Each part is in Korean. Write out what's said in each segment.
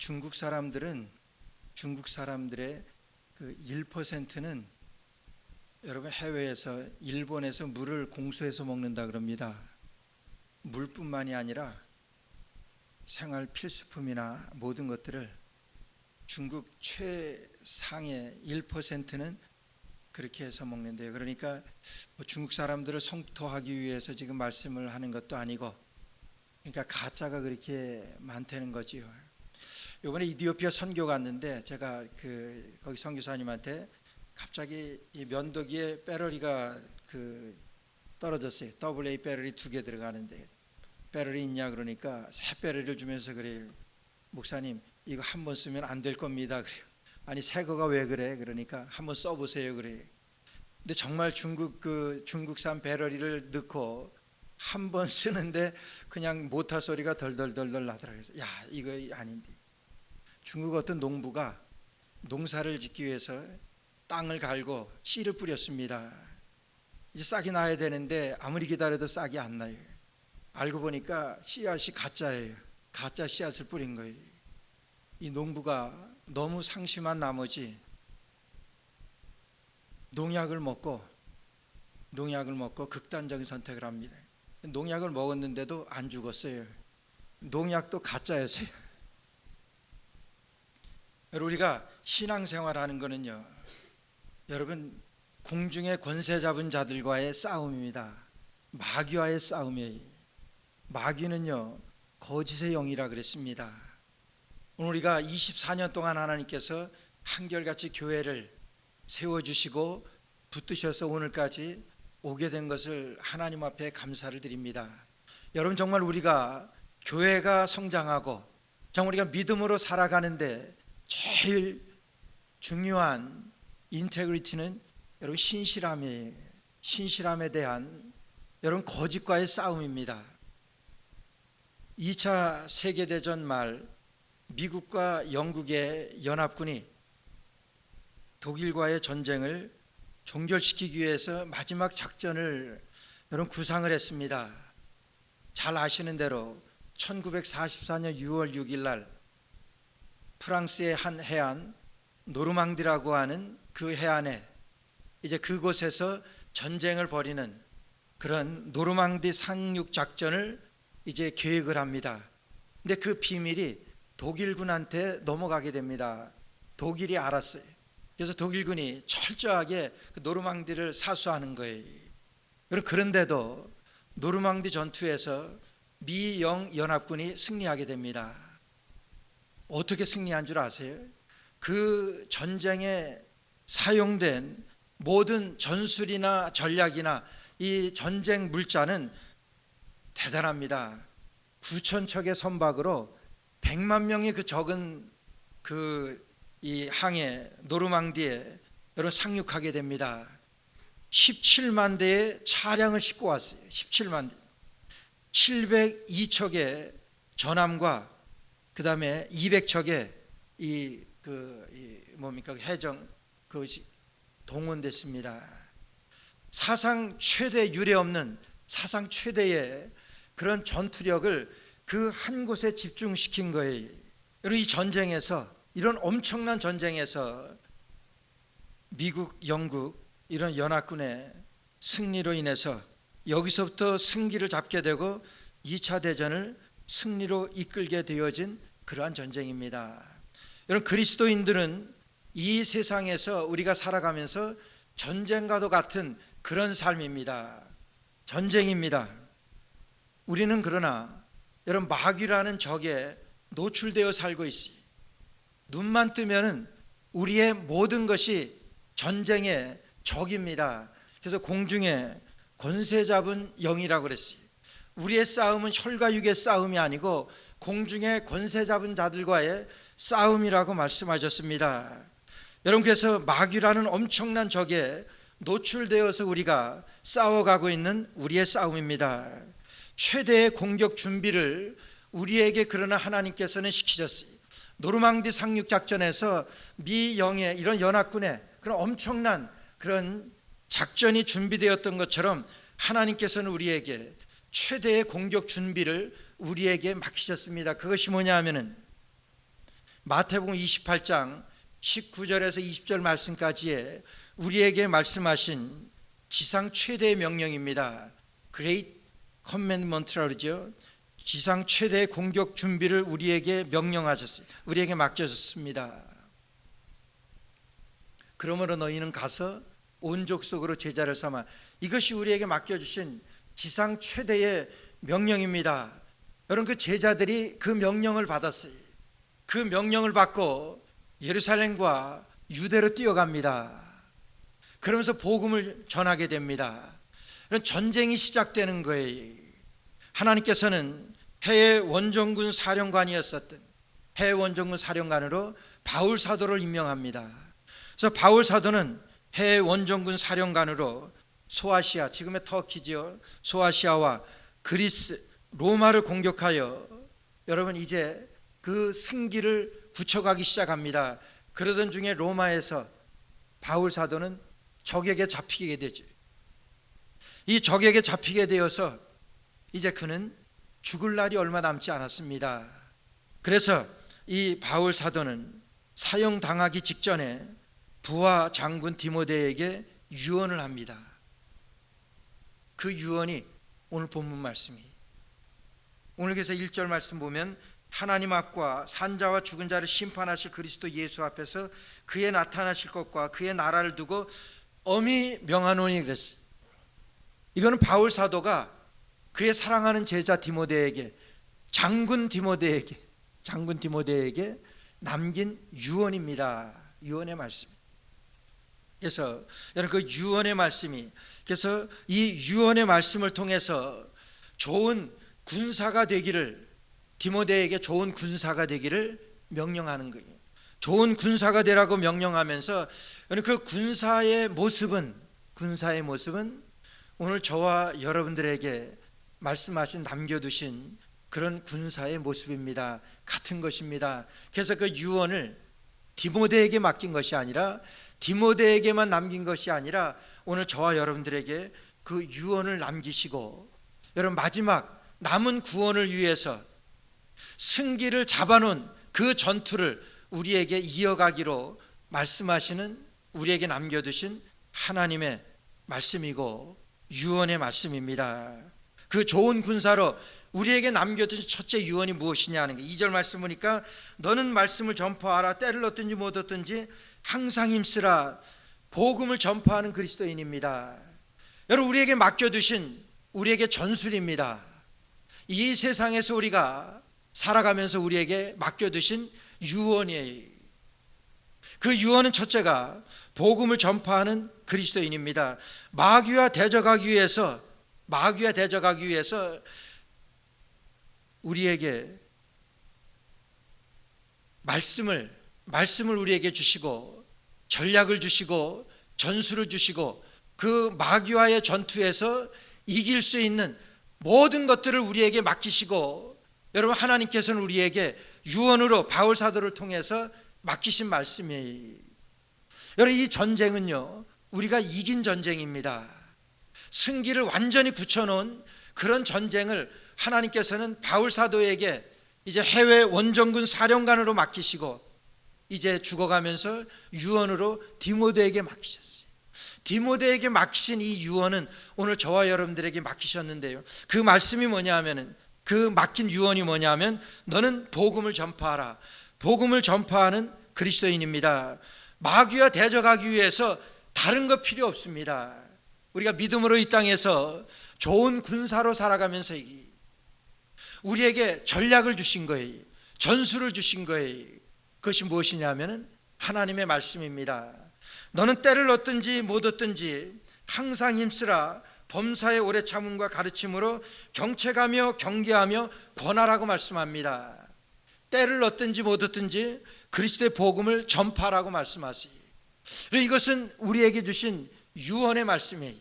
중국 사람들의 그 1%는 여러분 해외에서 일본에서 물을 공수해서 먹는다 그럽니다. 물뿐만이 아니라 생활 필수품이나 모든 것들을 중국 최상의 1%는 그렇게 해서 먹는데요. 그러니까 중국 사람들을 성토하기 위해서 지금 말씀을 하는 것도 아니고, 그러니까 가짜가 그렇게 많다는 거지요. 이번에 이디오피아 선교 갔는데 제가 거기 선교사님한테 갑자기 이 면도기에 배러리가 떨어졌어요. AA 배러리 2개 들어가는데 배러리 있냐 그러니까 새 배러리를 주면서 그래요. 목사님, 이거 한 번 쓰면 안 될 겁니다. 그래요. 아니 새 거가 왜 그래? 그러니까 한번 써보세요. 그래요. 근데 정말 중국산 배러리를 넣고 한 번 쓰는데 그냥 모터 소리가 덜덜덜덜 나더라고요. 야, 이거 아닌데. 중국 어떤 농부가 농사를 짓기 위해서 땅을 갈고 씨를 뿌렸습니다. 이제 싹이 나야 되는데 아무리 기다려도 싹이 안 나요. 알고 보니까 씨앗이 가짜예요. 가짜 씨앗을 뿌린 거예요. 이 농부가 너무 상심한 나머지 농약을 먹고 극단적인 선택을 합니다. 농약을 먹었는데도 안 죽었어요. 농약도 가짜였어요. 우리가 신앙생활하는 거는요, 여러분, 공중의 권세 잡은 자들과의 싸움입니다. 마귀와의 싸움이에요. 마귀는요 거짓의 영이라 그랬습니다. 오늘 우리가 24년 동안 하나님께서 한결같이 교회를 세워주시고 붙드셔서 오늘까지 오게 된 것을 하나님 앞에 감사를 드립니다. 여러분, 정말 우리가 교회가 성장하고 정말 우리가 믿음으로 살아가는데 제일 중요한 인테그리티는 여러분 신실함이에요. 신실함에 대한 여러분 거짓과의 싸움입니다. 2차 세계대전 말 미국과 영국의 연합군이 독일과의 전쟁을 종결시키기 위해서 마지막 작전을 여러분 구상을 했습니다. 잘 아시는 대로 1944년 6월 6일 날 프랑스의 한 해안 노르망디라고 하는 그 해안에 이제 그곳에서 전쟁을 벌이는 그런 노르망디 상륙 작전을 이제 계획을 합니다. 근데 그 비밀이 독일군한테 넘어가게 됩니다. 독일이 알았어요. 그래서 독일군이 철저하게 그 노르망디를 사수하는 거예요. 그런데도 노르망디 전투에서 미영 연합군이 승리하게 됩니다. 어떻게 승리한 줄 아세요? 그 전쟁에 사용된 모든 전술이나 전략이나 이 전쟁 물자는 대단합니다. 9,000척의 선박으로 100만 명이 그 적은 이 항해 노르망디에 여러분 상륙하게 됩니다. 17만 대의 차량을 싣고 왔어요. 17만 대. 702척의 전함과 그 다음에 200척의 해정 그것이 동원됐습니다. 사상 최대 유례 없는 사상 최대의 그런 전투력을 그 한 곳에 집중시킨 거예요. 여러분, 이 전쟁에서, 이런 엄청난 전쟁에서 미국, 영국 이런 연합군의 승리로 인해서 여기서부터 승기를 잡게 되고 2차 대전을 승리로 이끌게 되어진 그러한 전쟁입니다. 여러분, 그리스도인들은 이 세상에서 우리가 살아가면서 전쟁과도 같은 그런 삶입니다. 전쟁입니다. 우리는 그러나 여러분 마귀라는 적에 노출되어 살고 있어요. 눈만 뜨면은 우리의 모든 것이 전쟁의 적입니다. 그래서 공중에 권세 잡은 영이라고 그랬어요. 우리의 싸움은 혈과 육의 싸움이 아니고 공중에 권세 잡은 자들과의 싸움이라고 말씀하셨습니다. 여러분, 그래서 마귀라는 엄청난 적에 노출되어서 우리가 싸워가고 있는 우리의 싸움입니다. 최대의 공격 준비를 우리에게 그러나 하나님께서는 시키셨어요. 노르망디 상륙 작전에서 미영의 이런 연합군의 그런 엄청난 그런 작전이 준비되었던 것처럼 하나님께서는 우리에게 최대의 공격 준비를 우리에게 맡기셨습니다. 그것이 뭐냐 하면은 마태복음 28장 19절에서 20절 말씀까지에 우리에게 말씀하신 지상 최대의 명령입니다. Great Commandment라고 그러죠. 지상 최대의 공격 준비를 우리에게 명령하셨어요. 우리에게 맡겨졌습니다. 그러므로 너희는 가서 온 족속으로 제자를 삼아. 이것이 우리에게 맡겨주신 지상 최대의 명령입니다. 여러분, 그 제자들이 그 명령을 받았어요. 그 명령을 받고 예루살렘과 유대로 뛰어갑니다. 그러면서 복음을 전하게 됩니다. 그런 전쟁이 시작되는 거예요. 하나님께서는 해외 원정군 사령관이었었던 해외 원정군 사령관으로 바울 사도를 임명합니다. 그래서 바울 사도는 해외 원정군 사령관으로 소아시아, 지금의 터키죠, 소아시아와 그리스, 로마를 공격하여 여러분 이제 그 승기를 굳혀가기 시작합니다. 그러던 중에 로마에서 바울 사도는 적에게 잡히게 되죠. 이 적에게 잡히게 되어서 이제 그는 죽을 날이 얼마 남지 않았습니다. 그래서 이 바울 사도는 사형당하기 직전에 부하 장군 디모데에게 유언을 합니다. 그 유언이 오늘 본문 말씀이에요. 오늘 그래서 1절 말씀 보면 하나님 앞과 산자와 죽은 자를 심판하실 그리스도 예수 앞에서 그의 나타나실 것과 그의 나라를 두고 엄히 명하노니 그랬어요. 이거는 바울 사도가 그의 사랑하는 제자 디모데에게, 장군 디모데에게 남긴 유언입니다. 유언의 말씀. 그래서 여러분 그 유언의 말씀이, 그래서 이 유언의 말씀을 통해서 좋은 군사가 되기를, 디모데에게 좋은 군사가 되기를 명령하는 거예요. 좋은 군사가 되라고 명령하면서 그 군사의 모습은 오늘 저와 여러분들에게 말씀하신, 남겨두신 그런 군사의 모습입니다. 같은 것입니다. 그래서 그 유언을 디모데에게 맡긴 것이 아니라, 디모데에게만 남긴 것이 아니라 오늘 저와 여러분들에게 그 유언을 남기시고, 여러분 마지막 남은 구원을 위해서 승기를 잡아놓은 그 전투를 우리에게 이어가기로 말씀하시는, 우리에게 남겨두신 하나님의 말씀이고 유언의 말씀입니다. 그 좋은 군사로 우리에게 남겨두신 첫째 유언이 무엇이냐 하는 게 2절 말씀 보니까 너는 말씀을 전파하라. 때를 얻든지 못 얻든지 항상 힘쓰라. 복음을 전파하는 그리스도인입니다. 여러분, 우리에게 맡겨두신 우리에게 전술입니다. 이 세상에서 우리가 살아가면서 우리에게 맡겨두신 유언이에요. 그 유언은 첫째가 복음을 전파하는 그리스도인입니다. 마귀와 대적하기 위해서 우리에게 말씀을 우리에게 주시고 전략을 주시고 전술을 주시고 그 마귀와의 전투에서 이길 수 있는 모든 것들을 우리에게 맡기시고, 여러분 하나님께서는 우리에게 유언으로 바울 사도를 통해서 맡기신 말씀이에요. 여러분 이 전쟁은요 우리가 이긴 전쟁입니다. 승기를 완전히 굳혀놓은 그런 전쟁을 하나님께서는 바울 사도에게 이제 해외 원정군 사령관으로 맡기시고, 이제 죽어가면서 유언으로 디모데에게 맡기셨어요. 디모데에게 맡기신 이 유언은 오늘 저와 여러분들에게 맡기셨는데요, 그 말씀이 뭐냐 하면은, 그 맡긴 유언이 뭐냐 하면 너는 복음을 전파하라. 복음을 전파하는 그리스도인입니다. 마귀와 대적하기 위해서 다른 거 필요 없습니다. 우리가 믿음으로 이 땅에서 좋은 군사로 살아가면서 우리에게 전략을 주신 거예요. 전술을 주신 거예요. 그것이 무엇이냐면 하나님의 말씀입니다. 너는 때를 얻든지 못 얻든지 항상 힘쓰라. 범사의 오래 참음과 가르침으로 경책하며 경계하며 권하라고 말씀합니다. 때를 얻든지 못 얻든지 그리스도의 복음을 전파라고 말씀하세요. 이것은 우리에게 주신 유언의 말씀이에요.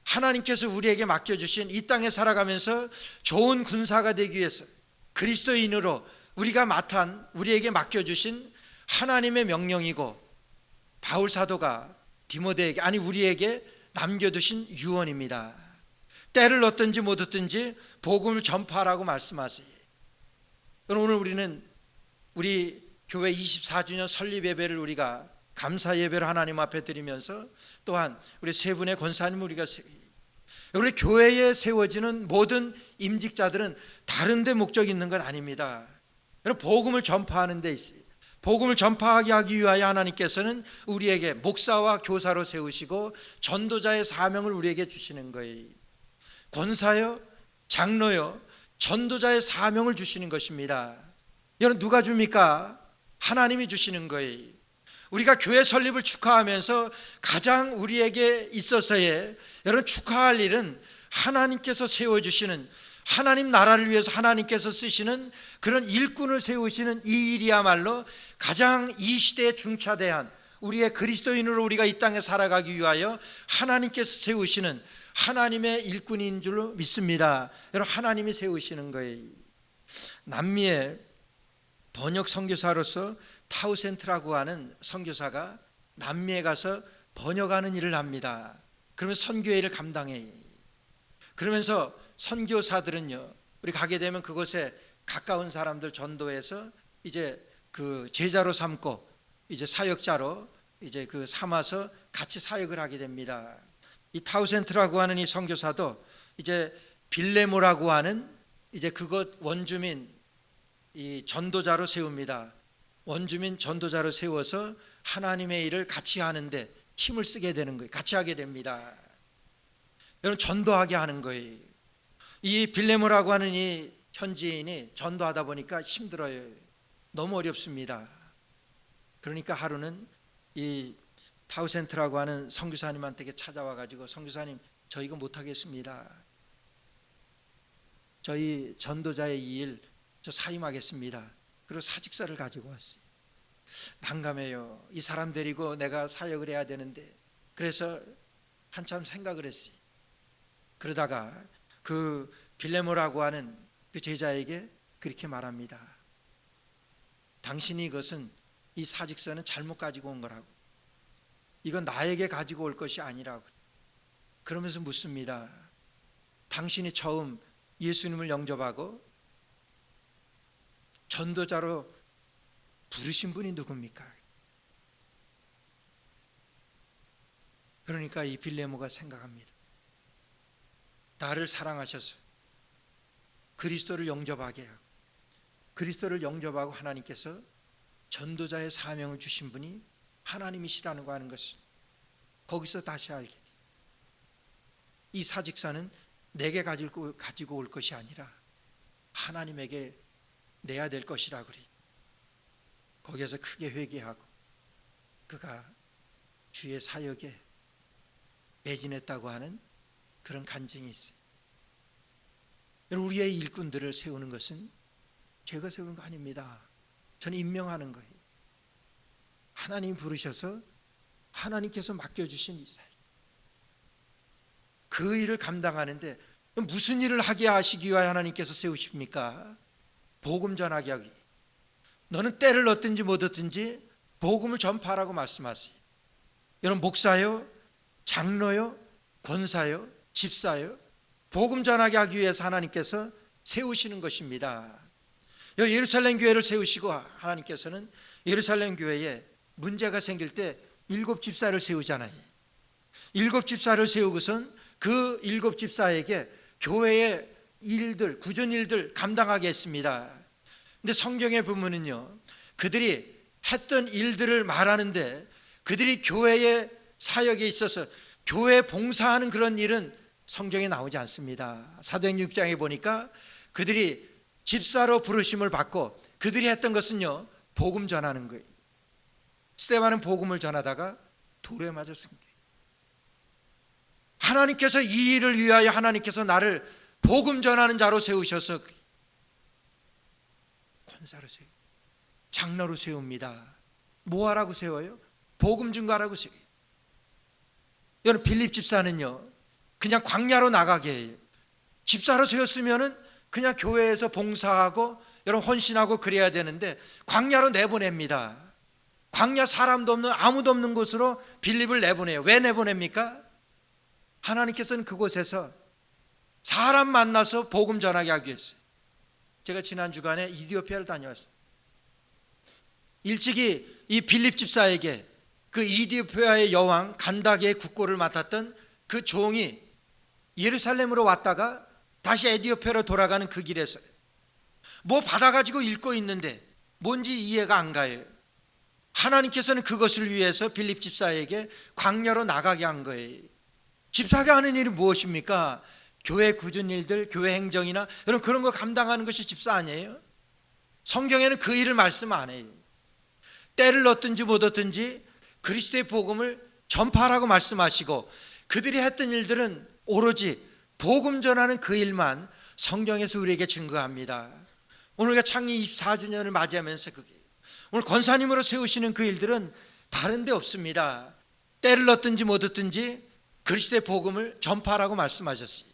하나님께서 우리에게 맡겨주신 이 땅에 살아가면서 좋은 군사가 되기 위해서 그리스도인으로 우리에게 맡겨주신 하나님의 명령이고, 바울 사도가 디모데에게, 우리에게 남겨두신 유언입니다. 때를 얻든지 못 얻든지 복음을 전파하라고 말씀하세요. 오늘 우리는 우리 교회 24주년 설립 예배를 우리가 감사 예배를 하나님 앞에 드리면서 또한 우리 세 분의 권사님 우리가 우리 교회에 세워지는 모든 임직자들은 다른 데 목적이 있는 것 아닙니다. 여러분, 복음을 전파하는 데 있어요. 복음을 전파하게 하기 위하여 하나님께서는 우리에게 목사와 교사로 세우시고 전도자의 사명을 우리에게 주시는 거예요. 권사요, 장로요, 전도자의 사명을 주시는 것입니다. 여러분, 누가 줍니까? 하나님이 주시는 거예요. 우리가 교회 설립을 축하하면서 가장 우리에게 있어서의 여러분 축하할 일은 하나님께서 세워주시는, 하나님 나라를 위해서 하나님께서 쓰시는 그런 일꾼을 세우시는 이 일이야말로 가장 이 시대에 중차대한 우리의 그리스도인으로 우리가 이 땅에 살아가기 위하여 하나님께서 세우시는 하나님의 일꾼인 줄로 믿습니다. 여러분, 하나님이 세우시는 거예요. 남미의 번역 선교사로서 타우센트라고 하는 선교사가 남미에 가서 번역하는 일을 합니다. 그러면 선교의 일을 감당해요. 그러면서 선교사들은요, 우리 가게 되면 그곳에 가까운 사람들 전도해서 이제 그 제자로 삼고 이제 사역자로 이제 그 삼아서 같이 사역을 하게 됩니다. 이 타우센트라고 하는 이 선교사도 이제 빌레모라고 하는 이제 그곳 원주민 이 전도자로 세웁니다. 원주민 전도자로 세워서 하나님의 일을 같이 하는데 힘을 쓰게 되는 거예요. 같이 하게 됩니다. 여러분, 전도하게 하는 거예요. 이 빌레모라고 하는 이 현지인이 전도하다 보니까 힘들어요. 너무 어렵습니다. 그러니까 하루는 이 타우센트라고 하는 선교사님한테 찾아와 가지고, 선교사님, 저 이거 못하겠습니다. 저희 전도자의 이 일 저 사임하겠습니다. 그리고 사직서를 가지고 왔어요. 난감해요. 이 사람 데리고 내가 사역을 해야 되는데. 그래서 한참 생각을 했어요. 그러다가 그 빌레모라고 하는 그 제자에게 그렇게 말합니다. 당신이 이것은, 이 사직서는 잘못 가지고 온 거라고. 이건 나에게 가지고 올 것이 아니라고. 그러면서 묻습니다. 당신이 처음 예수님을 영접하고 전도자로 부르신 분이 누굽니까? 그러니까 이 빌레모가 생각합니다. 나를 사랑하셔서 그리스도를 영접하게 하고, 그리스도를 영접하고 하나님께서 전도자의 사명을 주신 분이 하나님이시라는 거 하는 것을 거기서 다시 알게 돼요. 이 사직서는 내게 가지고 올 것이 아니라 하나님에게 내야 될 것이라 그래. 거기에서 크게 회개하고 그가 주의 사역에 매진했다고 하는 그런 간증이 있어요. 우리의 일꾼들을 세우는 것은 제가 세우는 거 아닙니다. 저는 임명하는 거예요. 하나님 부르셔서 하나님께서 맡겨주신 이 사역, 그 일을 감당하는데 무슨 일을 하게 하시기 위하여 하나님께서 세우십니까? 복음 전하게 하기. 너는 때를 얻든지 못 얻든지 복음을 전파하라고 말씀하세요. 여러분, 목사요, 장로요, 권사요, 집사요, 복음 전하게 하기 위해서 하나님께서 세우시는 것입니다. 예루살렘 교회를 세우시고 하나님께서는 예루살렘 교회에 문제가 생길 때 7 집사를 세우잖아요. 7 집사를 세우고선 그 7 집사에게 교회의 일들, 구전 일들 감당하게 했습니다. 근데 성경에 보면은요, 그들이 했던 일들을 말하는데 그들이 교회의 사역에 있어서 교회 봉사하는 그런 일은 성경에 나오지 않습니다. 사도행전 6장에 보니까 그들이 집사로 부르심을 받고 그들이 했던 것은요, 복음 전하는 거예요. 스데반은 복음을 전하다가 돌에 맞아 숨겨요. 하나님께서 이 일을 위하여 하나님께서 나를 복음 전하는 자로 세우셔서 권사로 세워, 장로로 세웁니다. 뭐 하라고 세워요? 복음 증거하라고 세워요. 여러분, 빌립 집사는요, 그냥 광야로 나가게 해요. 집사로 세웠으면은 그냥 교회에서 봉사하고 여러분 헌신하고 그래야 되는데 광야로 내보냅니다. 광야, 사람도 없는, 아무도 없는 곳으로 빌립을 내보내요. 왜 내보냅니까? 하나님께서는 그곳에서 사람 만나서 복음 전하게 하기 위해서. 제가 지난 주간에 이디오피아를 다녀왔어요. 일찍이 이 빌립 집사에게 그 이디오피아의 여왕 간다게의 국고를 맡았던 그 종이 예루살렘으로 왔다가 다시 에디오피아로 돌아가는 그 길에서 뭐 받아가지고 읽고 있는데 뭔지 이해가 안 가요. 하나님께서는 그것을 위해서 빌립 집사에게 광야로 나가게 한 거예요. 집사가 하는 일이 무엇입니까? 교회 굳은 일들, 교회 행정이나 여러분 그런 거 감당하는 것이 집사 아니에요? 성경에는 그 일을 말씀 안 해요. 때를 얻든지 못 얻든지 그리스도의 복음을 전파하라고 말씀하시고 그들이 했던 일들은 오로지 복음 전하는 그 일만 성경에서 우리에게 증거합니다. 오늘 우리가 창립 24주년을 맞이하면서 오늘 권사님으로 세우시는 그 일들은 다른 데 없습니다. 때를 얻든지 못 얻든지 그리스도의 복음을 전파하라고 말씀하셨어요.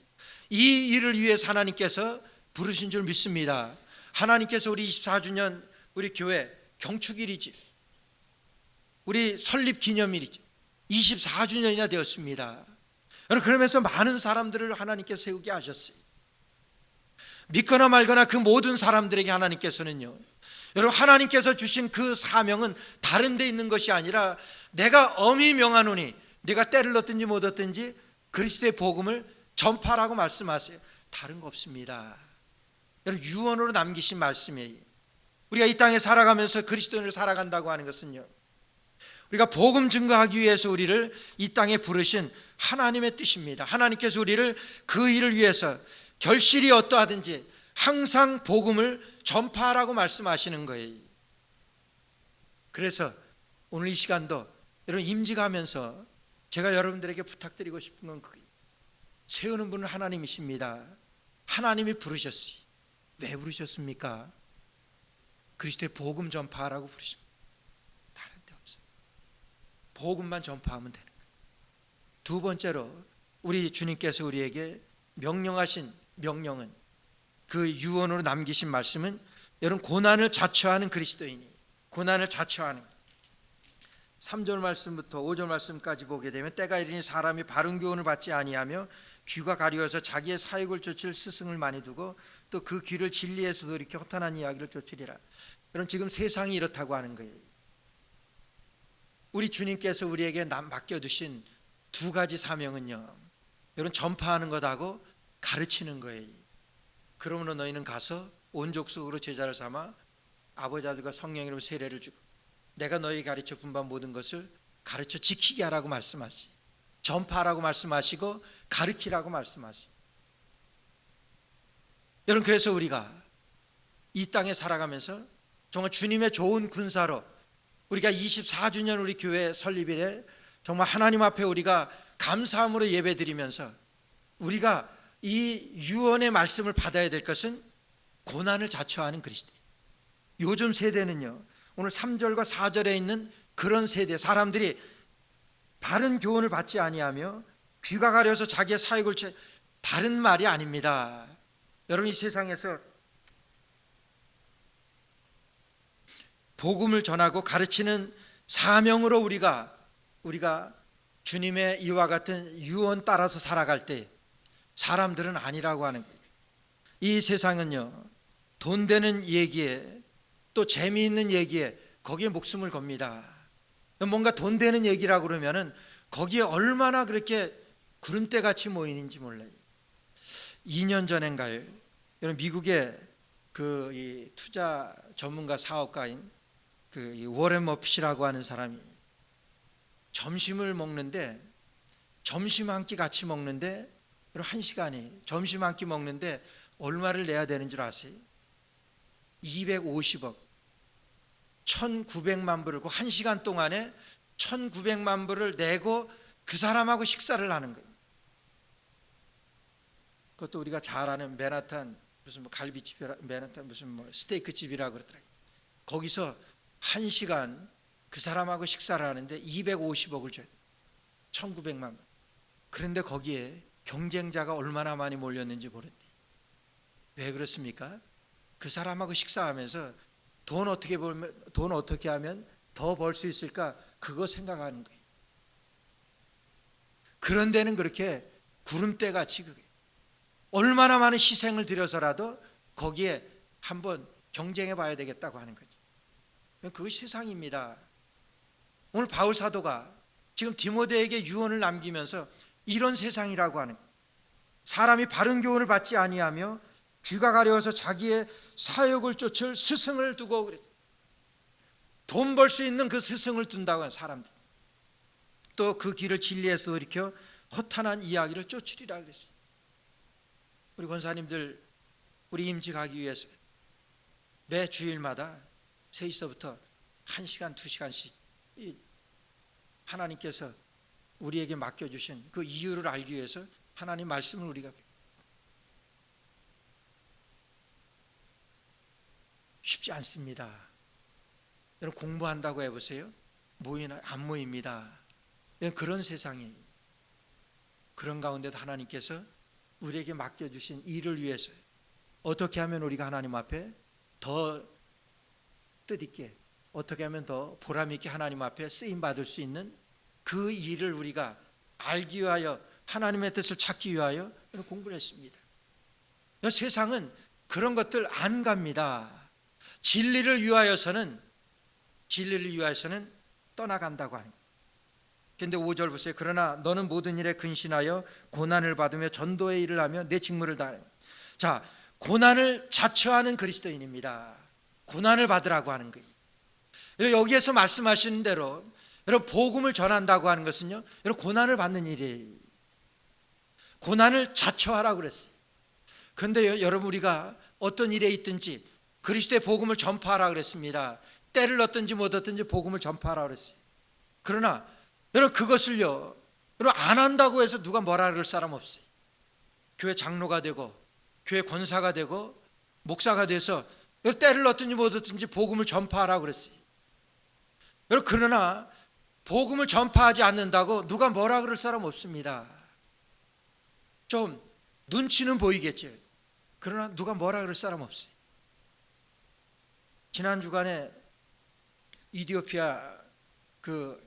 이 일을 위해서 하나님께서 부르신 줄 믿습니다. 하나님께서 우리 24주년 우리 교회 경축일이지, 우리 설립 기념일이지, 24주년이나 되었습니다. 그러면서 많은 사람들을 하나님께서 세우게 하셨어요. 믿거나 말거나 그 모든 사람들에게 하나님께서는요, 여러분 하나님께서 주신 그 사명은 다른 데 있는 것이 아니라 내가 엄히 명하노니 네가 때를 얻든지 못 얻든지 그리스도의 복음을 전파라고 말씀하세요. 다른 거 없습니다. 여러분 유언으로 남기신 말씀이에요. 우리가 이 땅에 살아가면서 그리스도인으로 살아간다고 하는 것은요, 우리가 복음 증거하기 위해서 우리를 이 땅에 부르신 하나님의 뜻입니다. 하나님께서 우리를 그 일을 위해서 결실이 어떠하든지 항상 복음을 전파하라고 말씀하시는 거예요. 그래서 오늘 이 시간도 여러분 임직하면서 제가 여러분들에게 부탁드리고 싶은 건 그거예요. 세우는 분은 하나님이십니다. 하나님이 부르셨어요. 왜 부르셨습니까? 그리스도의 복음 전파하라고 부르십니다. 다른 데 없어요. 복음만 전파하면 되는 거예요. 두 번째로 우리 주님께서 우리에게 명령하신 명령은, 그 유언으로 남기신 말씀은 여러분 고난을 자처하는 그리스도인이, 고난을 자처하는 3절 말씀부터 5절 말씀까지 보게 되면 때가 이르니 사람이 바른 교훈을 받지 아니하며 귀가 가려워서 자기의 사익을 쫓을 스승을 많이 두고 또 그 귀를 진리에서 돌이켜 허탄한 이야기를 쫓으리라. 여러분 지금 세상이 이렇다고 하는 거예요. 우리 주님께서 우리에게 맡겨두신 두 가지 사명은요, 여러분 전파하는 것하고 가르치는 거예요. 그러므로 너희는 가서 온 족속으로 제자를 삼아 아버지 아들과 성령 이름으로 세례를 주고 내가 너희 가르쳐 분반 모든 것을 가르쳐 지키게 하라고 말씀하시, 전파하라고 말씀하시고 가르치라고 말씀하시. 여러분 그래서 우리가 이 땅에 살아가면서 정말 주님의 좋은 군사로 우리가 24주년 우리 교회 설립일에 정말 하나님 앞에 우리가 감사함으로 예배드리면서 우리가 이 유언의 말씀을 받아야 될 것은 고난을 자처하는 그리스도. 요즘 세대는요, 오늘 3절과 4절에 있는 그런 세대, 사람들이 바른 교훈을 받지 아니하며 귀가 가려서 자기의 사익을 다른 말이 아닙니다. 여러분 이 세상에서 복음을 전하고 가르치는 사명으로 우리가 주님의 이와 같은 유언 따라서 살아갈 때 사람들은 아니라고 하는 거예요. 이 세상은요, 돈 되는 얘기에 또 재미있는 얘기에 거기에 목숨을 겁니다. 뭔가 돈 되는 얘기라고 그러면은 거기에 얼마나 그렇게 구름대같이 모이는지 몰라요. 2년 전인가요? 여러분 미국의 이 투자 전문가 사업가인 이 워렌 버핏이라고 하는 사람이 점심을 먹는데, 점심 한 끼 같이 먹는데, 한 시간이 점심 한 끼 먹는데 얼마를 내야 되는 줄 아세요? 250억, 1900만 불을, 그 한 시간 동안에 1900만 불을 내고 그 사람하고 식사를 하는 거예요. 그것도 우리가 잘 아는 맨하탄 무슨 뭐 갈비집이라, 맨하탄 무슨 뭐 스테이크 집이라고 그러더라고요. 거기서 한 시간 그 사람하고 식사를 하는데 250억을 줘야 돼요. 1900만 불. 그런데 거기에 경쟁자가 얼마나 많이 몰렸는지 모른대. 왜 그렇습니까? 그 사람하고 식사하면서 돈 어떻게 하면 더 벌 수 있을까, 그거 생각하는 거예요. 그런 데는 그렇게 구름대같이 그게 얼마나 많은 희생을 들여서라도 거기에 한번 경쟁해 봐야 되겠다고 하는 거죠. 그것이 세상입니다. 오늘 바울 사도가 지금 디모데에게 유언을 남기면서 이런 세상이라고 하는, 사람이 바른 교훈을 받지 아니하며 귀가 가려워서 자기의 사욕을 쫓을 스승을 두고 그랬어요. 돈 벌 수 있는 그 스승을 둔다고 하는 사람들, 또 그 길을 진리에서 돌이켜 허탄한 이야기를 쫓으리라 그랬어요. 우리 권사님들, 우리 임직 가기 위해서 매 주일마다 3시서부터 1시간, 2시간씩 하나님께서 우리에게 맡겨주신 그 이유를 알기 위해서 하나님 말씀을 우리가 쉽지 않습니다. 여러분 공부한다고 해보세요. 모이나 안 모입니다. 그런 세상이, 그런 가운데도 하나님께서 우리에게 맡겨주신 일을 위해서 어떻게 하면 우리가 하나님 앞에 더 뜻있게, 어떻게 하면 더 보람있게 하나님 앞에 쓰임받을 수 있는 그 일을 우리가 알기 위하여, 하나님의 뜻을 찾기 위하여 공부를 했습니다. 세상은 그런 것들 안 갑니다. 진리를 위하여서는 떠나간다고 하는 거예요. 그런데 5절 보세요. 그러나 너는 모든 일에 근신하여 고난을 받으며 전도의 일을 하며 내 직무를 다하라. 자, 고난을 자처하는 그리스도인입니다. 고난을 받으라고 하는 거예요. 여기에서 말씀하시는 대로 여러분 복음을 전한다고 하는 것은요, 여러분 고난을 받는 일이에요. 고난을 자처하라고 그랬어요. 그런데 여러분 우리가 어떤 일에 있든지 그리스도의 복음을 전파하라고 그랬습니다. 때를 얻든지 못 얻든지 복음을 전파하라고 그랬어요. 그러나 여러분 그것을요, 여러분 안 한다고 해서 누가 뭐라 그럴 사람 없어요. 교회 장로가 되고 교회 권사가 되고 목사가 돼서 때를 얻든지 못 얻든지 복음을 전파하라고 그랬어요. 여러분 그러나 복음을 전파하지 않는다고 누가 뭐라 그럴 사람 없습니다. 좀 눈치는 보이겠죠. 그러나 누가 뭐라 그럴 사람 없어요. 지난 주간에 이디오피아 그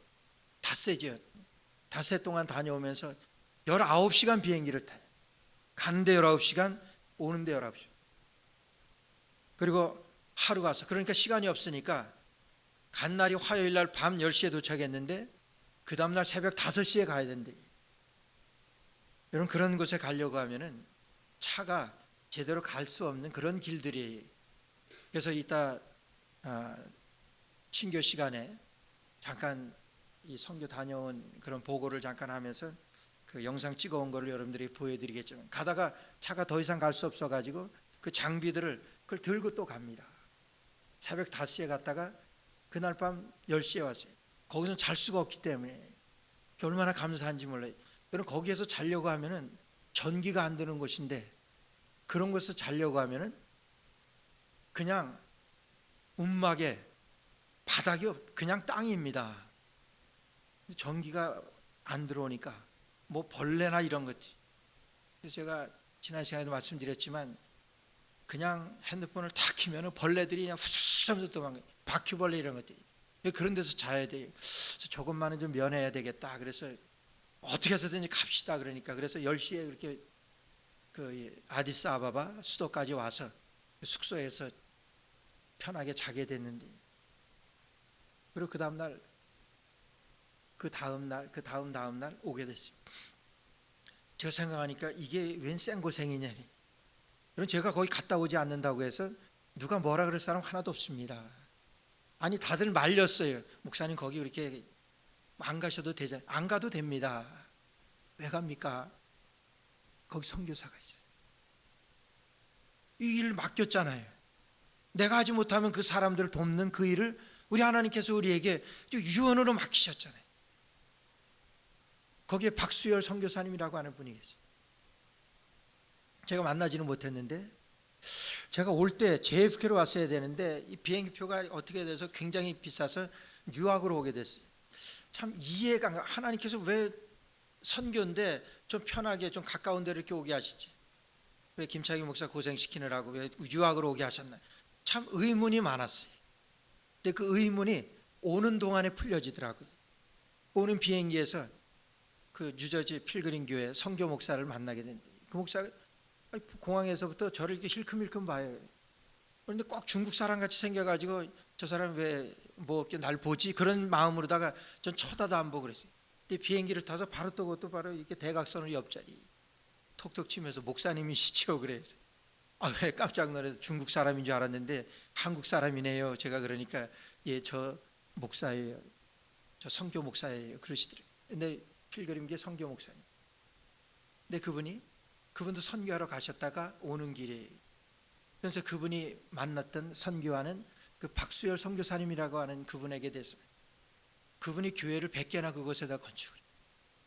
닷새 동안 다녀오면서 19시간 비행기를 타요. 가는데 19시간, 오는데 19시간. 그리고 하루 가서, 그러니까 시간이 없으니까 간 날이 화요일 날 밤 10시에 도착했는데 그 다음날 새벽 5시에 가야 된대. 여러분 그런 곳에 가려고 하면은 차가 제대로 갈 수 없는 그런 길들이. 그래서 이따 친교 시간에 잠깐 이 선교 다녀온 그런 보고를 잠깐 하면서 그 영상 찍어온 거를 여러분들이 보여드리겠지만, 가다가 차가 더 이상 갈 수 없어가지고 그 장비들을 그걸 들고 또 갑니다. 새벽 5시에 갔다가 그날 밤 10시에 왔어요. 거기서 잘 수가 없기 때문에 얼마나 감사한지 몰라요. 여러분 거기에서 자려고 하면은 전기가 안 드는 곳인데, 그런 곳에서 자려고 하면은 그냥 움막에 바닥이 그냥 땅입니다. 전기가 안 들어오니까 뭐 벌레나 이런 것들. 그래서 제가 지난 시간에도 말씀드렸지만 그냥 핸드폰을 탁 키면은 벌레들이 그냥 후수수 하면서 도망가요. 바퀴벌레 이런 것들이. 그런 데서 자야 돼요. 그래서 조금만은 좀 면해야 되겠다. 그래서 어떻게 해서든지 갑시다. 그래서 10시에 그렇게 그 아디스아바바 수도까지 와서 숙소에서 편하게 자게 됐는데, 그리고 그 다음 날 오게 됐어요. 제가 생각하니까 이게 웬 생고생이냐. 그럼 제가 거기 갔다 오지 않는다고 해서 누가 뭐라 그럴 사람 하나도 없습니다. 아니 다들 말렸어요. 목사님 거기 그렇게 안 가셔도 되잖아요. 안 가도 됩니다. 왜 갑니까? 거기 선교사가 있어요. 이 일을 맡겼잖아요. 내가 하지 못하면 그 사람들을 돕는 그 일을 우리 하나님께서 우리에게 유언으로 맡기셨잖아요. 거기에 박수열 선교사님이라고 하는 분이 계세요. 제가 만나지는 못했는데, 제가 올 때 JFK로 왔어야 되는데 이 비행기표가 어떻게 돼서 굉장히 비싸서 뉴욕으로 오게 됐어요. 참 이해가 안 가. 하나님께서 왜 선교인데 좀 편하게 좀 가까운 데로 이렇게 오게 하시지? 왜 김창희 목사 고생시키느라고 왜 유학으로 오게 하셨나요? 참 의문이 많았어요. 근데 그 의문이 오는 동안에 풀려지더라고요. 오는 비행기에서 그 뉴저지 필그림 교회 선교 목사를 만나게 됐는데, 그 목사가 공항에서부터 저를 이렇게 힐끔힐끔 봐요. 그런데 꼭 중국 사람 같이 생겨가지고 저 사람 왜 뭐 날 보지? 그런 마음으로다가 전 쳐다도 안 보고 그랬어요. 근데 비행기를 타서 바로 또 그것도 바로 이렇게 대각선을 옆자리 톡톡 치면서 목사님이시죠 그래요. 왜 깜짝 놀라서 중국 사람인 줄 알았는데 한국 사람이네요. 제가 그러니까 예, 저 목사예요. 저 선교 목사예요. 그러시더래요. 근데 필그림계 선교 목사님. 근데 그분도 선교하러 가셨다가 오는 길에 그래서 그분이 만났던 선교하는 그 박수열 선교사님이라고 하는 그분에게 대해서 그분이 교회를 100개나 그곳에다 건축을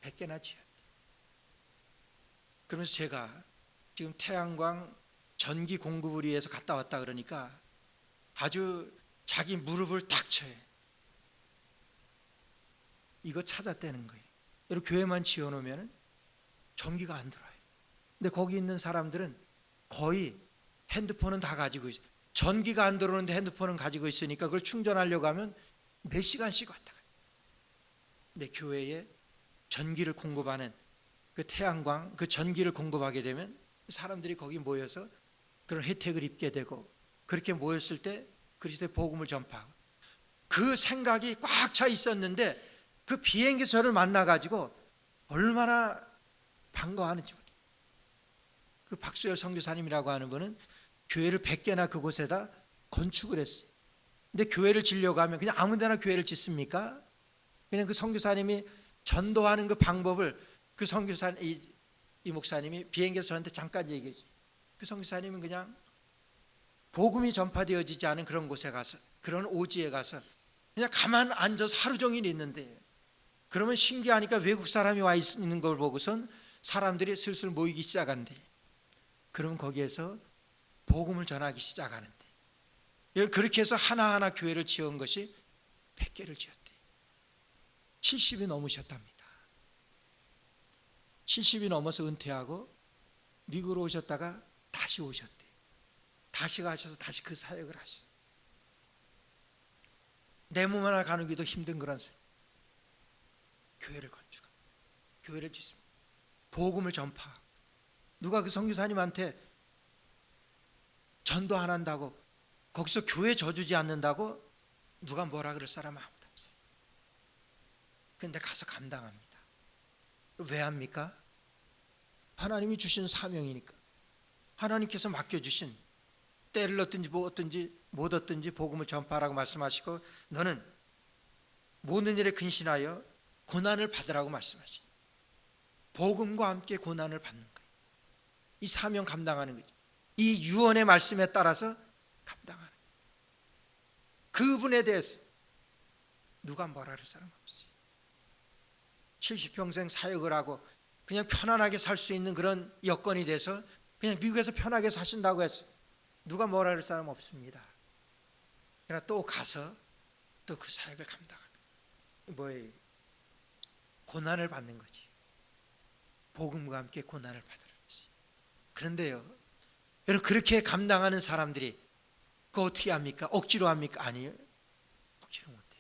100개나 지었대. 그러면서 제가 지금 태양광 전기 공급을 위해서 갔다 왔다 그러니까 아주 자기 무릎을 탁 쳐요. 이거 찾았다는 거예요. 여러분 교회만 지어놓으면 전기가 안 들어와요. 근데 거기 있는 사람들은 거의 핸드폰은 다 가지고 있어요. 전기가 안 들어오는데 핸드폰은 가지고 있으니까 그걸 충전하려고 하면 몇 시간씩 왔다 가요. 근데 교회에 전기를 공급하는 그 태양광 그 전기를 공급하게 되면 사람들이 거기 모여서 그런 혜택을 입게 되고 그렇게 모였을 때 그리스도의 복음을 전파하고 그 생각이 꽉 차 있었는데 그 비행기에서 저를 만나가지고 얼마나 반가워하는지 모르겠어요. 그 박수열 선교사님이라고 하는 분은 교회를 100개나 그곳에다 건축을 했어요. 근데 교회를 지려고 하면 그냥 아무 데나 교회를 짓습니까? 그냥 그 선교사님이 전도하는 그 방법을 그 선교사 이 목사님이 비행기에서 저한테 잠깐 얘기했어요. 그 선교사님은 그냥 복음이 전파되어지지 않은 그런 곳에 가서 그런 오지에 가서 그냥 가만 앉아서 하루 종일 있는데 그러면 신기하니까 외국 사람이 와 있는 걸 보고선 사람들이 슬슬 모이기 시작한대. 그러면 거기에서 복음을 전하기 시작하는데 그렇게 해서 하나하나 교회를 지은 것이 100개를 지었대. 70이 넘으셨답니다. 70이 넘어서 은퇴하고 미국으로 오셨다가 다시 오셨대. 다시 가셔서 다시 그 사역을 하시죠. 내 몸 하나 가누기도 힘든 그런 사역. 교회를 건축합니다. 교회를 짓습니다. 복음을 전파하고 누가 그 선교사님한테 전도 안 한다고 거기서 교회 져주지 않는다고 누가 뭐라 그럴 사람 아무도 없어요. 그런데 가서 감당합니다. 왜 합니까? 하나님이 주신 사명이니까. 하나님께서 맡겨주신 때를 얻든지 뭐 얻든지 못 얻든지 복음을 전파하라고 말씀하시고 너는 모든 일에 근신하여 고난을 받으라고 말씀하시죠. 복음과 함께 고난을 받는 거예요. 이 사명 감당하는 거죠. 이 유언의 말씀에 따라서 감당하는 거예요. 그분에 대해서 누가 뭐라 할 사람 없어요. 70평생 사역을 하고 그냥 편안하게 살 수 있는 그런 여건이 돼서 그냥 미국에서 편하게 사신다고 해서 누가 뭐라 할 사람 없습니다. 그러나 또 가서 또 그 사역을 감당하는 뭐예요? 고난을 받는 거지. 복음과 함께 고난을 받으는 거지. 그런데요, 여러분 그렇게 감당하는 사람들이 그거 어떻게 합니까? 억지로 합니까? 아니에요. 억지로 못해.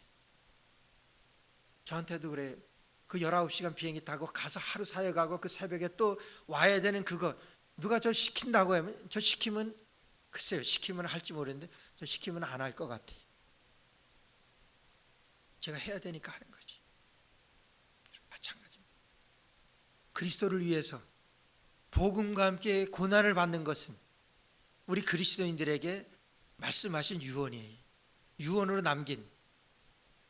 저한테도 그래. 그 19시간 비행기 타고 가서 하루 사역하고 그 새벽에 또 와야 되는 그거 누가 저 시킨다고 하면 저 시키면 글쎄요 시키면 할지 모르겠는데 저 시키면 안 할 것 같아. 제가 해야 되니까 하는 거지. 마찬가지입니다. 그리스도를 위해서 복음과 함께 고난을 받는 것은 우리 그리스도인들에게 말씀하신 유언이에요. 유언으로 남긴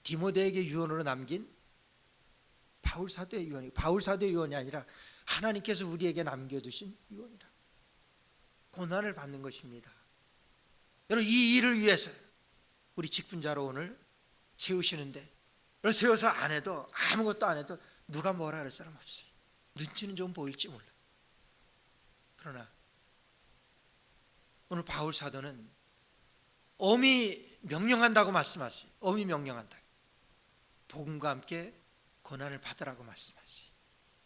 디모데에게 유언으로 남긴 바울 사도의 유언이 바울 사도의 유언이 아니라 하나님께서 우리에게 남겨두신 유언이라. 고난을 받는 것입니다. 여러분 이 일을 위해서 우리 직분자로 오늘 세우시는데 여러분 세워서 안 해도 아무것도 안 해도 누가 뭐라 할 사람 없어요. 눈치는 좀 보일지 몰라. 그러나 오늘 바울 사도는 엄히 명령한다고 말씀하세요. 엄히 명령한다. 복음과 함께 고난을 받으라고 말씀하세요.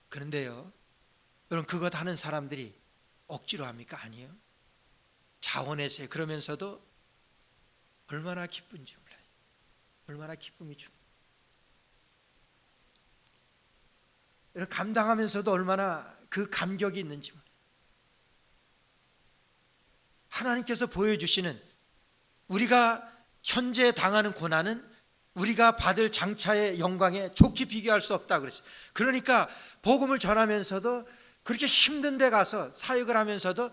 그런데요, 여러분 그것 하는 사람들이 억지로 합니까? 아니에요. 자원해서요. 그러면서도 얼마나 기쁜지 몰라요. 얼마나 기쁨이 줍니다. 여러분 감당하면서도 얼마나 그 감격이 있는지 몰라요. 하나님께서 보여주시는 우리가 현재 당하는 고난은 우리가 받을 장차의 영광에 좋게 비교할 수 없다 그랬어요. 그러니까 복음을 전하면서도 그렇게 힘든 데 가서 사역을 하면서도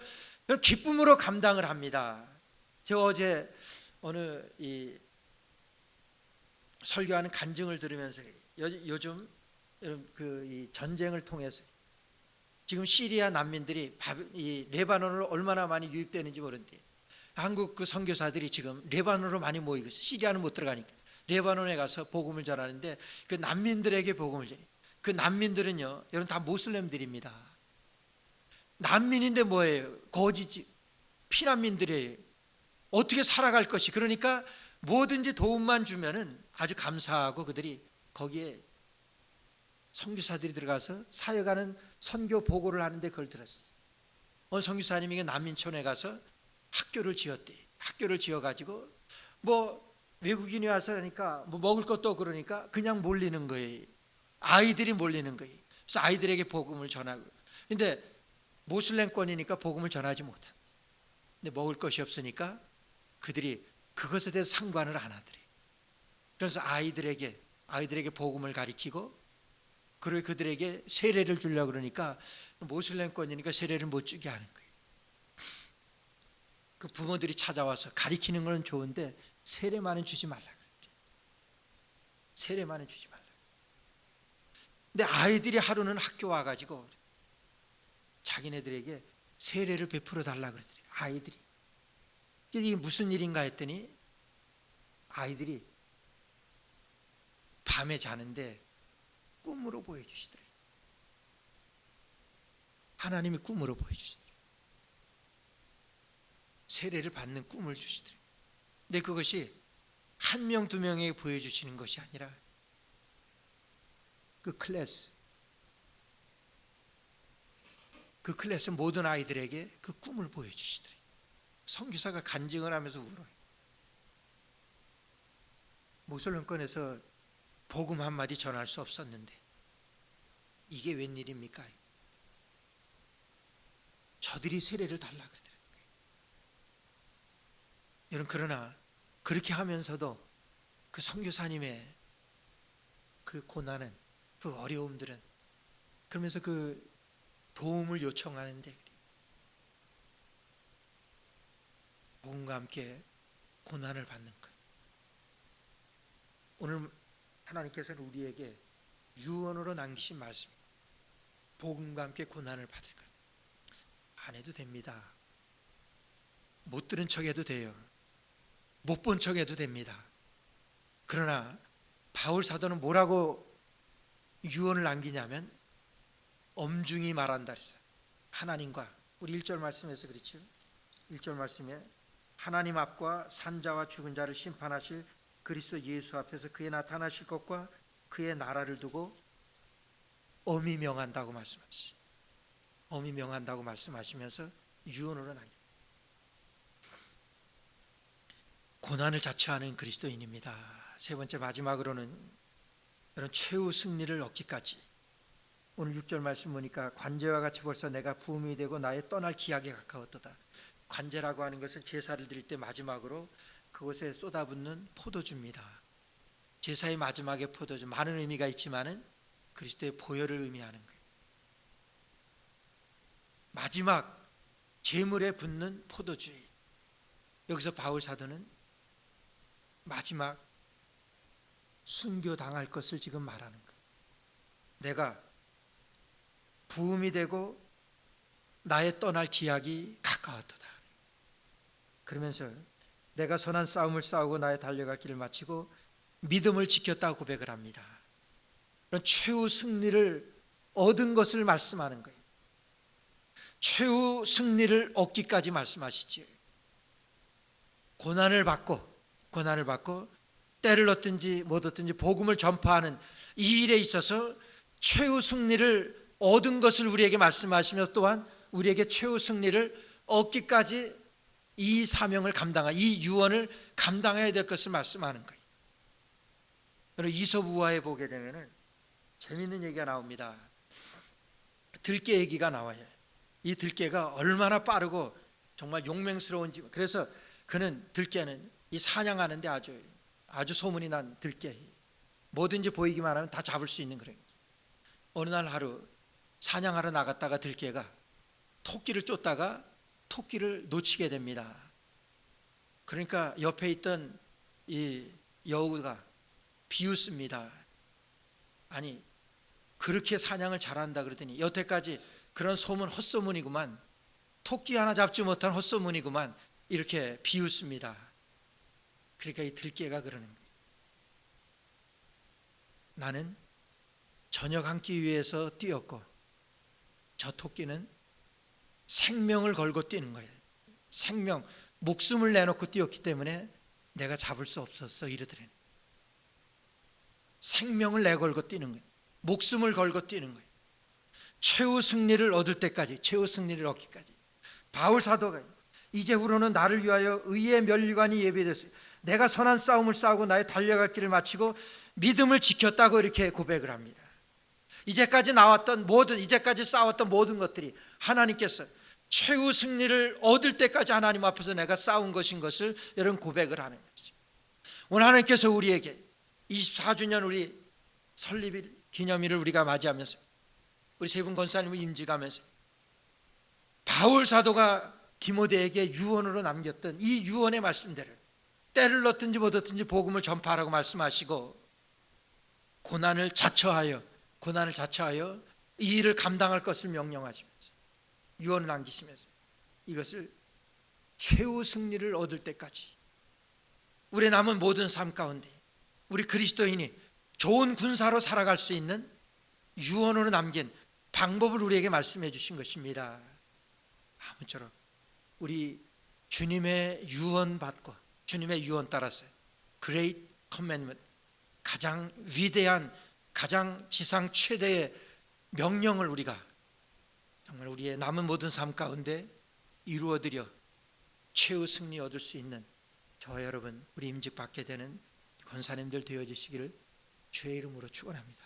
기쁨으로 감당을 합니다. 제가 어제 어느 이 설교하는 간증을 들으면서 요즘 이 전쟁을 통해서 지금 시리아 난민들이 이 레바논으로 얼마나 많이 유입되는지 모르는데 한국 그 선교사들이 지금 레바논으로 많이 모이고 있어요. 시리아는 못 들어가니까 레바논에 가서 복음을 전하는데 그 난민들에게 복음을 전해요. 그 난민들은요, 여러분 다 모슬렘들입니다. 난민인데 뭐예요? 거지 피난민들이에요. 어떻게 살아갈 것이. 그러니까 뭐든지 도움만 주면은 아주 감사하고 그들이 거기에 선교사들이 들어가서 사역하는 선교 보고를 하는데 그걸 들었어요. 어느 선교사님이 난민촌에 가서 학교를 지었대. 학교를 지어가지고 뭐 외국인이 와서 하니까 뭐 먹을 것도 없고 그러니까 그냥 몰리는 거예요. 아이들이 몰리는 거예요. 그래서 아이들에게 복음을 전하고. 근데 모슬렘권이니까 복음을 전하지 못한. 근데 먹을 것이 없으니까 그들이 그것에 대해서 상관을 안 하더래요. 그래서 아이들에게 복음을 가리키고 그리고 그들에게 세례를 주려고 그러니까 모슬렘권이니까 세례를 못 주게 하는 거예요. 그 부모들이 찾아와서 가리키는 건 좋은데 세례만은 주지 말라 그랬죠. 세례만은 주지 말라. 근데 아이들이 하루는 학교 와가지고 자기네들에게 세례를 베풀어 달라 그러더래요. 아이들이. 이게 무슨 일인가 했더니 아이들이 밤에 자는데 꿈으로 보여주시더래요. 하나님이 꿈으로 보여주시더래요. 세례를 받는 꿈을 주시더래요. 근데 그것이 한 명, 두 명에게 보여주시는 것이 아니라 그 클래스 모든 아이들에게 그 꿈을 보여주시더래요. 선교사가 간증을 하면서 울어요. 모슬렘권에서 복음 한마디 전할 수 없었는데 이게 웬일입니까? 저들이 세례를 달라 그러더라고요. 여러분, 그러나 그렇게 하면서도 그 선교사님의 그 고난은, 그 어려움들은, 그러면서 그 도움을 요청하는데 복음과 함께 고난을 받는 거예요. 오늘 하나님께서는 우리에게 유언으로 남기신 말씀, 복음과 함께 고난을 받을 것. 안 해도 됩니다. 못 들은 척 해도 돼요. 못 본 척 해도 됩니다. 그러나 바울 사도는 뭐라고 유언을 남기냐면 엄중히 말한다 그랬어요. 하나님과, 우리 1절 말씀에서 그렇죠. 1절 말씀에 하나님 앞과 산자와 죽은 자를 심판하실 그리스도 예수 앞에서 그의 나타나실 것과 그의 나라를 두고 엄히 명한다고 말씀하시죠. 엄히 명한다고 말씀하시면서 유언으로 남깁니다. 고난을 자처하는 그리스도인입니다. 세 번째, 마지막으로는 이런 최후 승리를 얻기까지. 오늘 6절 말씀 보니까 관제와 같이 벌써 내가 부음이 되고 나의 떠날 기약에 가까웠도다. 관제라고 하는 것은 제사를 드릴 때 마지막으로 그곳에 쏟아붓는 포도주입니다. 제사의 마지막에 포도주, 많은 의미가 있지만은 그리스도의 보혈을 의미하는 거예요. 마지막 제물에 붓는 포도주예요. 여기서 바울 사도는 마지막 순교당할 것을 지금 말하는 거예요. 내가 부음이 되고 나의 떠날 기약이 가까웠도다. 그러면서 내가 선한 싸움을 싸우고 나의 달려갈 길을 마치고 믿음을 지켰다고 고백을 합니다. 그런 최후 승리를 얻은 것을 말씀하는 거예요. 최후 승리를 얻기까지 말씀하시지요. 고난을 받고 때를 얻든지 못 얻든지 복음을 전파하는 이 일에 있어서 최후 승리를 얻은 것을 우리에게 말씀하시며 또한 우리에게 최후 승리를 얻기까지 이 사명을 이 유언을 감당해야 될 것을 말씀하는 거예요. 여러분, 이솝 우화에 보게 되면 재미있는 얘기가 나옵니다. 들깨 얘기가 나와요. 이 들깨가 얼마나 빠르고 정말 용맹스러운지. 그래서 들깨는 이 사냥하는데 아주 소문이 난 들깨, 뭐든지 보이기만 하면 다 잡을 수 있는 그런. 어느 날 하루 사냥하러 나갔다가 들깨가 토끼를 쫓다가 토끼를 놓치게 됩니다. 그러니까 옆에 있던 이 여우가 비웃습니다. 아니, 그렇게 사냥을 잘한다 그러더니 여태까지 그런 소문 헛소문이구만, 토끼 하나 잡지 못한 헛소문이구만, 이렇게 비웃습니다. 그러니까 이 들깨가 그러는 거예요. 나는 저녁 한 끼 위해서 뛰었고 저 토끼는 생명을 걸고 뛰는 거예요. 생명, 목숨을 내놓고 뛰었기 때문에 내가 잡을 수 없었어, 이러더래요. 생명을 내걸고 뛰는 거예요. 목숨을 걸고 뛰는 거예요. 최후 승리를 얻을 때까지, 최후 승리를 얻기까지. 바울 사도가 이제후로는 나를 위하여 의의 면류관이 예비됐어요. 내가 선한 싸움을 싸우고 나의 달려갈 길을 마치고 믿음을 지켰다고 이렇게 고백을 합니다. 이제까지 싸웠던 모든 것들이 하나님께서 최후 승리를 얻을 때까지 하나님 앞에서 내가 싸운 것인 것을 이런 고백을 하는 것입니다. 오늘 하나님께서 우리에게 24주년 우리 설립일 기념일을 우리가 맞이하면서 우리 세 분 권사님을 임직하면서 바울 사도가 디모데에게 유언으로 남겼던 이 유언의 말씀대로 때를 넣든지 못 얻든지 복음을 전파하라고 말씀하시고 고난을 자처하여 이 일을 감당할 것을 명령하시면서 유언을 남기시면서 이것을 최후 승리를 얻을 때까지 우리 남은 모든 삶 가운데 우리 그리스도인이 좋은 군사로 살아갈 수 있는 유언으로 남긴 방법을 우리에게 말씀해 주신 것입니다. 아무쪼록 우리 주님의 유언 받고 주님의 유언 따라서 Great Commandment, 가장 위대한, 가장 지상 최대의 명령을 우리가 정말 우리의 남은 모든 삶 가운데 이루어드려 최후 승리 얻을 수 있는 저와 여러분, 우리 임직 받게 되는 권사님들 되어주시기를 주의 이름으로 축원합니다.